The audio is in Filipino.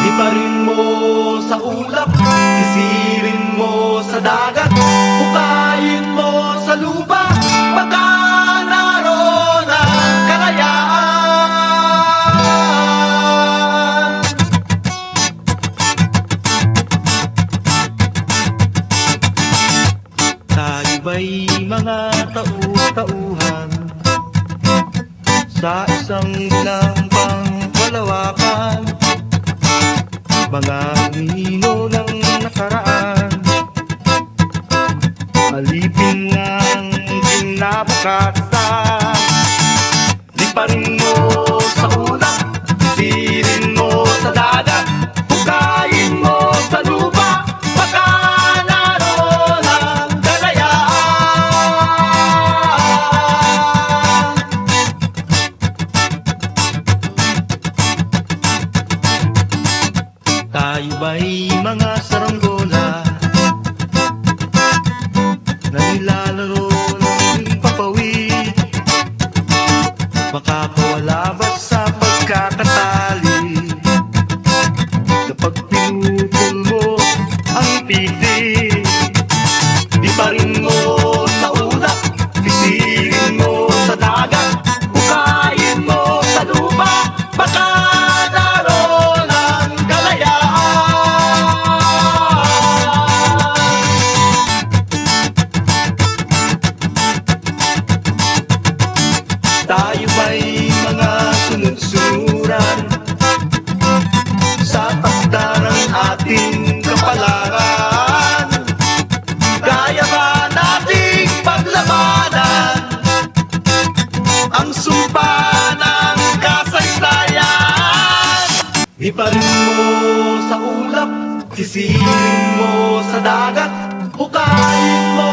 Iparin mo sa ulap, sisirin mo sa dagat, hukayin mo sa lupa, baka naroon ang kalayaan. Tayo ba'y mga tauhan sa isang bilang pangkalawakan, mga hino ng nakaraan, alipin ng kinabukasan. Liparin mo sa ulap, sisirin mo sa dagat, hukayin mo sa lupa, baka naroon ang kalayaan. Tayo ba'y mga saranggola na nilalaro ng papawid, makakawala ba sa pagkakatali kapag pinutol mo ang piti? Iparin mo sa ulap, sisirin mo sa dagat, hukayin mo sa lupa, baka naroon ang kalayaan. Tayo ba'y mga sunod-sunuran sa takda ng ating kapalaran? Kaya ba nating paglabanan ang sumpa ng kasaysayan? Iparin mo sa ulap, sisirin mo sa dagat, hukayin mo